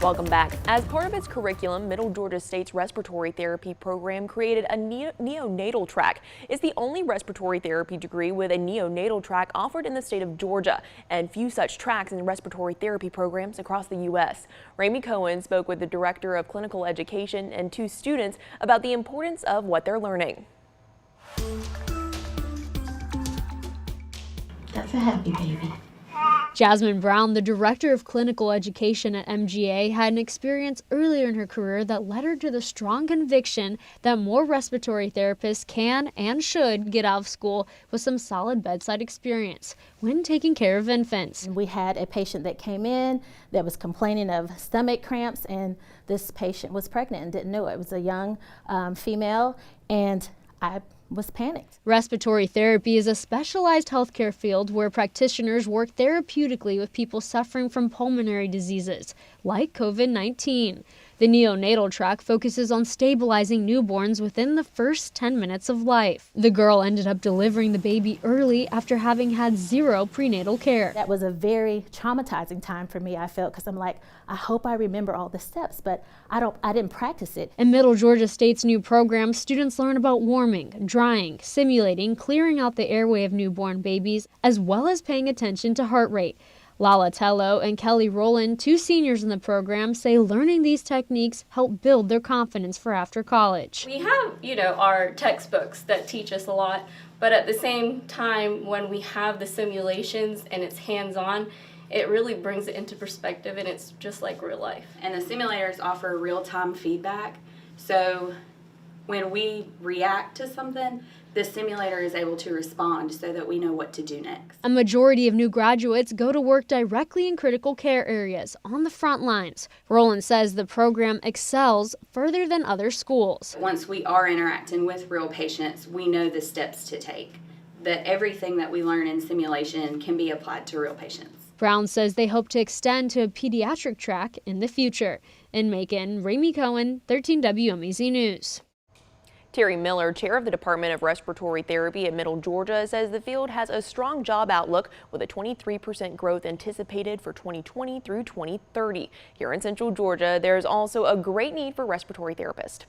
Welcome back. As part of its curriculum, Middle Georgia State's respiratory therapy program created a neonatal track. It's the only respiratory therapy degree with a neonatal track offered in the state of Georgia, and few such tracks in respiratory therapy programs across the U.S. Ramey Cohen spoke with the director of clinical education and two students about the importance of what they're learning. That's a happy baby. Jasmine Brown, the director of clinical education at MGA, had an experience earlier in her career that led her to the strong conviction that more respiratory therapists can and should get out of school with some solid bedside experience when taking care of infants. We had a patient that came in that was complaining of stomach cramps, and this patient was pregnant and didn't know it. It was a young female, and I was panicked. Respiratory therapy is a specialized healthcare field where practitioners work therapeutically with people suffering from pulmonary diseases like COVID-19. The neonatal track focuses on stabilizing newborns within the first 10 minutes of life. The girl ended up delivering the baby early after having had zero prenatal care. That was a very traumatizing time for me, I felt, because I'm like, I hope I remember all the steps, but I didn't practice it. In Middle Georgia State's new program, students learn about warming, drying, simulating, clearing out the airway of newborn babies, as well as paying attention to heart rate. Lala Tello and Kelly Rowland, two seniors in the program, say learning these techniques help build their confidence for after college. We have, our textbooks that teach us a lot, but at the same time, when we have the simulations and it's hands-on, it really brings it into perspective, and it's just like real life. And the simulators offer real-time feedback, so when we react to something, the simulator is able to respond so that we know what to do next. A majority of new graduates go to work directly in critical care areas on the front lines. Rowland says the program excels further than other schools. Once we are interacting with real patients, we know the steps to take, that everything that we learn in simulation can be applied to real patients. Brown says they hope to extend to a pediatric track in the future. In Macon, Ramey Cohen, 13 WMEZ News. Terry Miller, chair of the Department of Respiratory Therapy at Middle Georgia, says the field has a strong job outlook with a 23% growth anticipated for 2020 through 2030. Here in Central Georgia, there's also a great need for respiratory therapists.